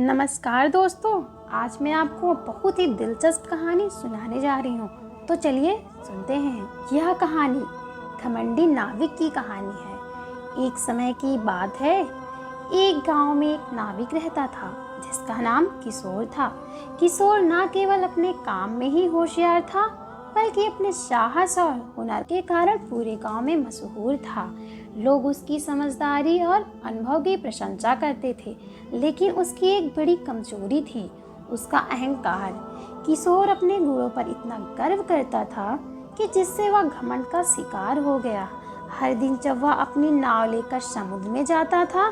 नमस्कार दोस्तों, आज मैं आपको बहुत ही दिलचस्प कहानी सुनाने जा रही हूँ। तो चलिए सुनते हैं। यह कहानी घमंडी नाविक की कहानी है। एक समय की बात है, एक गांव में एक नाविक रहता था जिसका नाम किशोर था। किशोर न केवल अपने काम में ही होशियार था, बल्कि अपने साहस और हुनर के कारण पूरे गांव में मशहूर था। लोग उसकी समझदारी और अनुभव की प्रशंसा करते थे, लेकिन उसकी एक बड़ी कमजोरी थी, उसका अहंकार। किशोर अपने गुणों पर इतना गर्व करता था कि जिससे वह घमंड का शिकार हो गया। हर दिन जब वह अपनी नाव लेकर समुद्र में जाता था,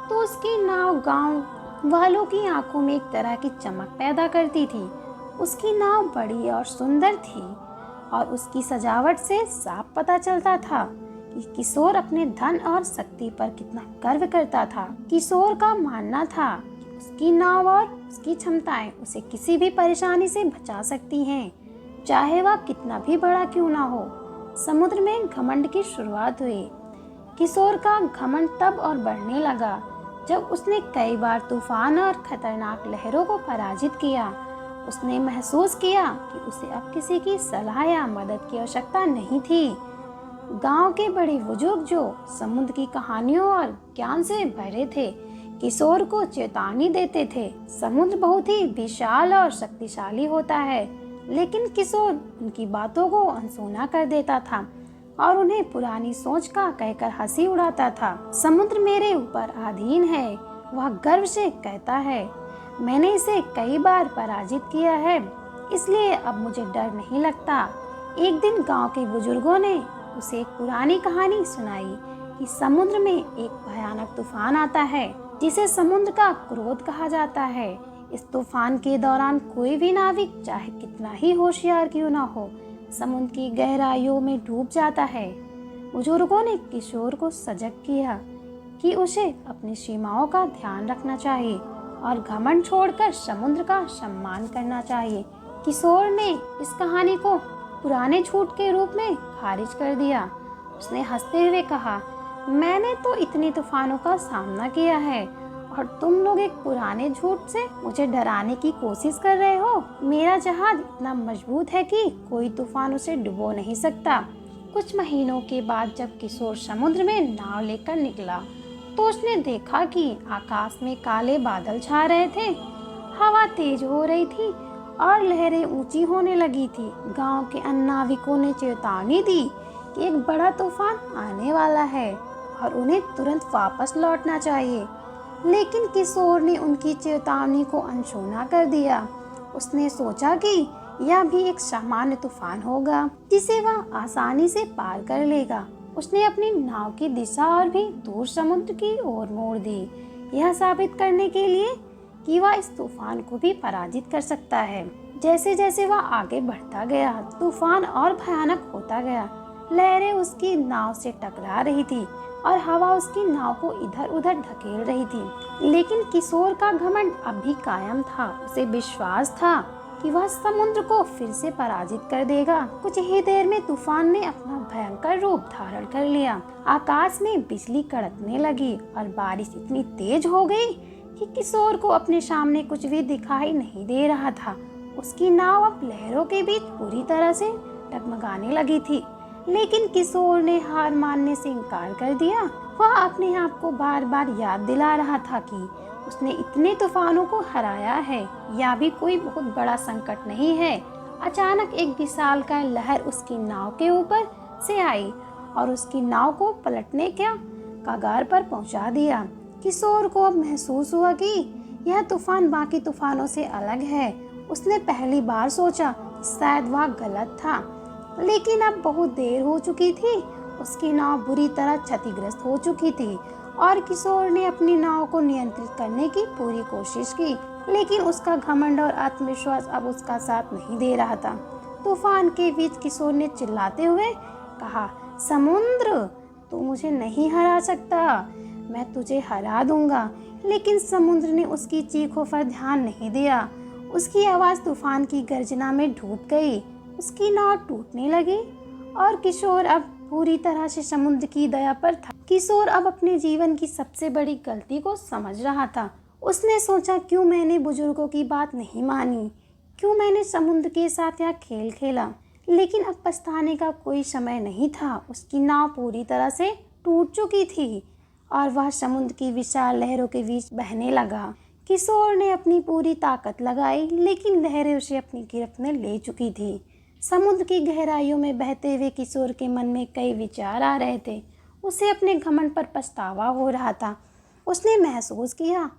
तो उसकी नाव गांव वालों की आंखों में एक तरह की चमक पैदा करती थी। उसकी नाव बड़ी और सुंदर थी और उसकी सजावट से साफ पता चलता था कि किशोर अपने धन और शक्ति पर कितना गर्व करता था। किशोर का मानना था कि उसकी नाव और उसकी क्षमताएं उसे किसी भी परेशानी से बचा सकती हैं, चाहे वह कितना भी बड़ा क्यों ना हो। समुद्र में घमंड की शुरुआत हुई। किशोर का घमंड तब और बढ़ने लगा जब उसने कई बार तूफान और खतरनाक लहरों को पराजित किया। उसने महसूस किया कि उसे अब किसी की सलाह या मदद की आवश्यकता नहीं थी। गांव के बड़े बुजुर्ग जो समुद्र की कहानियों और ज्ञान से भरे थे, किशोर को चेतावनी देते थे। समुद्र बहुत ही विशाल और शक्तिशाली होता है, लेकिन किशोर उनकी बातों को अनसुना कर देता था और उन्हें पुरानी सोच का कहकर हंसी उड़ाता था। समुद्र मेरे ऊपर अधीन है, वह गर्व से कहता है। मैंने इसे कई बार पराजित किया है, इसलिए अब मुझे डर नहीं लगता। एक दिन गांव के बुजुर्गों ने उसे एक पुरानी कहानी सुनाई कि समुद्र में एक भयानक तूफान आता है जिसे समुद्र का क्रोध कहा जाता है। इस तूफान के दौरान कोई भी नाविक चाहे कितना ही होशियार क्यों ना हो, समुद्र की गहराइयों में डूब जाता है। बुजुर्गों ने किशोर को सजग किया कि उसे अपनी सीमाओं का ध्यान रखना चाहिए और घमंड छोड़कर समुद्र का सम्मान करना चाहिए। किशोर ने इस कहानी को पुराने झूठ के रूप में खारिज कर दिया। उसने हंसते हुए कहा, मैंने तो इतने तूफानों का सामना किया है और तुम लोग एक पुराने झूठ से मुझे डराने की कोशिश कर रहे हो। मेरा जहाज इतना मजबूत है कि कोई तूफान उसे डुबो नहीं सकता। कुछ महीनों के बाद जब किशोर समुद्र में नाव लेकर निकला, तो उसने देखा कि आकाश में काले बादल छा रहे थे, हवा तेज हो रही थी और लहरें ऊंची होने लगी थी। गांव के अन्य नाविकों ने चेतावनी दी कि एक बड़ा तूफान आने वाला है और उन्हें तुरंत वापस लौटना चाहिए, लेकिन किशोर ने उनकी चेतावनी को अनसुना कर दिया। उसने सोचा कि यह भी एक सामान्य तूफान होगा जिसे वह आसानी से पार कर लेगा। उसने अपनी नाव की दिशा और भी दूर समुद्र की ओर मोड़ दी, यह साबित करने के लिए कि वह इस तूफान को भी पराजित कर सकता है। जैसे जैसे वह आगे बढ़ता गया, तूफान और भयानक होता गया। लहरें उसकी नाव से टकरा रही थी और हवा उसकी नाव को इधर उधर धकेल रही थी, लेकिन किशोर का घमंड अब भी कायम था। उसे विश्वास था कि वह समुद्र को फिर से पराजित कर देगा। कुछ ही देर में तूफान ने अपना भयंकर रूप धारण कर लिया। आकाश में बिजली कड़कने लगी और बारिश इतनी तेज हो गई कि किशोर को अपने सामने कुछ भी दिखाई नहीं दे रहा था। उसकी नाव अब लहरों के बीच पूरी तरह से डगमगाने लगी थी, लेकिन किशोर ने हार मानने से इनकार कर दिया। वह अपने आप को बार बार याद दिला रहा था कि उसने इतने तूफानों को हराया है, यह भी कोई बहुत बड़ा संकट नहीं है। अचानक एक विशालकाय लहर उसकी नाव के ऊपर से आई और उसकी नाव को पलटने के कगार पर पहुंचा दिया। किशोर को अब महसूस हुआ कि यह तूफान बाकी तूफानों से अलग है। उसने पहली बार सोचा कि शायद वह गलत था, लेकिन अब बहुत देर हो चुकी थी। उसकी नाव बुरी तरह क्षतिग्रस्त हो चुकी थी और किशोर ने अपनी नाव को नियंत्रित करने की पूरी कोशिश की, लेकिन उसका घमंड और आत्मविश्वास अब उसका साथ नहीं दे रहा था। तूफान के बीच किशोर ने चिल्लाते हुए कहा, समुद्र, तू मुझे नहीं हरा सकता, मैं तुझे हरा दूंगा। लेकिन समुद्र ने उसकी चीखों पर ध्यान नहीं दिया। उसकी आवाज़ तूफान की गर्जना में डूब गई। उसकी नाव टूटने लगी और किशोर अब पूरी तरह से समुद्र की दया पर था। किशोर अब अपने जीवन की सबसे बड़ी गलती को समझ रहा था। उसने सोचा, क्यों मैंने बुजुर्गों की बात नहीं मानी, क्यों मैंने समुद्र के साथ यह खेल खेला। लेकिन अब पछताने का कोई समय नहीं था। उसकी नाव पूरी तरह से टूट चुकी थी और वह समुद्र की विशाल लहरों के बीच बहने लगा। किशोर ने अपनी पूरी ताकत लगाई, लेकिन लहरें उसे अपनी गिरफ्त में ले चुकी थी। समुद्र की गहराइयों में बहते हुए किशोर के मन में कई विचार आ रहे थे। उसे अपने घमंड पर पछतावा हो रहा था। उसने महसूस किया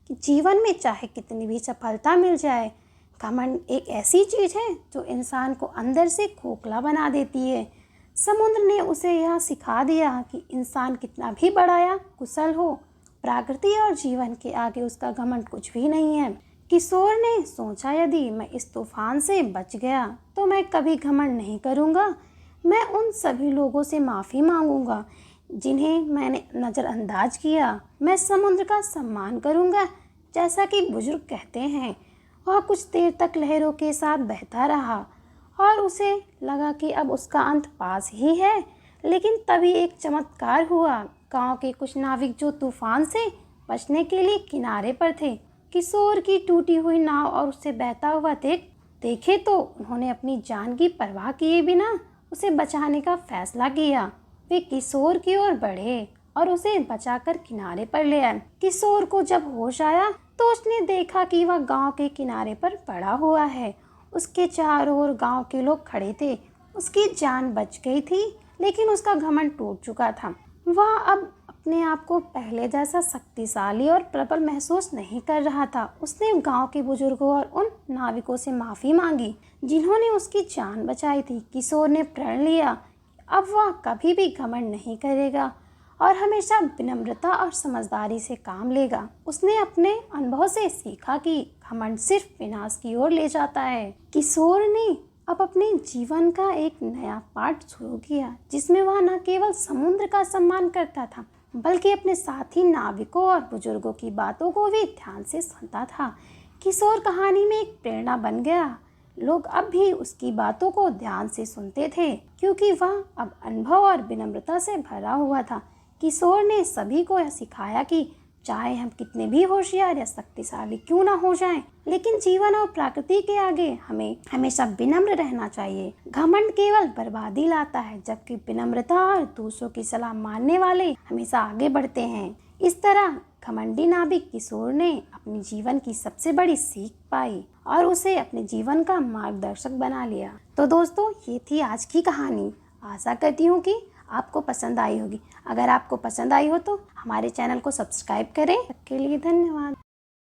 कि जीवन में चाहे कितनी भी सफलता मिल जाए, घमंड एक ऐसी चीज़ है जो इंसान को अंदर से खोखला बना देती है। समुद्र ने उसे यह सिखा दिया कि इंसान कितना भी बड़ा या कुशल हो, प्रकृति और जीवन के आगे उसका घमंड कुछ भी नहीं है। किशोर ने सोचा, यदि मैं इस तूफान से बच गया तो मैं कभी घमंड नहीं करूँगा। मैं उन सभी लोगों से माफ़ी मांगूंगा जिन्हें मैंने नज़रअंदाज किया। मैं समुद्र का सम्मान करूँगा, जैसा कि बुजुर्ग कहते हैं। वह कुछ देर तक लहरों के साथ बहता रहा और उसे लगा कि अब उसका अंत पास ही है। लेकिन तभी एक चमत्कार हुआ। गांव के कुछ नाविक जो तूफान से बचने के लिए किनारे पर थे, किशोर की टूटी हुई नाव और उसे बहता हुआ देखे तो उन्होंने अपनी जान की परवाह किए बिना उसे बचाने का फैसला किया। वे किशोर की ओर बढ़े और उसे बचाकर किनारे पर ले आए। किशोर को जब होश आया तो उसने देखा कि वह गांव के किनारे पर पड़ा हुआ है। उसके चारों ओर गांव के लोग खड़े थे। उसकी जान बच गई थी, लेकिन उसका घमंड टूट चुका था। वह अब अपने आप को पहले जैसा शक्तिशाली और प्रबल महसूस नहीं कर रहा था। उसने गांव के बुजुर्गों और उन नाविकों से माफ़ी मांगी जिन्होंने उसकी जान बचाई थी। किशोर ने प्रण लिया, अब वह कभी भी घमंड नहीं करेगा और हमेशा विनम्रता और समझदारी से काम लेगा। उसने अपने अनुभव से सीखा कि घमंड सिर्फ विनाश की ओर ले जाता है। किशोर ने अब अपने जीवन का एक नया पार्ट शुरू किया, जिसमें वह न केवल समुद्र का सम्मान करता था, बल्कि अपने साथी नाविकों और बुजुर्गों की बातों को भी ध्यान से सुनता था। किशोर कहानी में एक प्रेरणा बन गया। लोग अब भी उसकी बातों को ध्यान से सुनते थे, क्योंकि वह अब अनुभव और विनम्रता से भरा हुआ था। किशोर ने सभी को यह सिखाया कि चाहे हम कितने भी होशियार या शक्तिशाली क्यों ना हो जाएं, लेकिन जीवन और प्रकृति के आगे हमें हमेशा विनम्र रहना चाहिए। घमंड केवल बर्बादी लाता है, जबकि विनम्रता और दूसरों की सलाह मानने वाले हमेशा आगे बढ़ते हैं। इस तरह घमंडी नाविक किशोर ने अपने जीवन की सबसे बड़ी सीख पाई और उसे अपने जीवन का मार्गदर्शक बना लिया। तो दोस्तों, ये थी आज की कहानी। आशा करती हूँ कि आपको पसंद आई होगी। अगर आपको पसंद आई हो तो हमारे चैनल को सब्सक्राइब करें। तब के लिए धन्यवाद।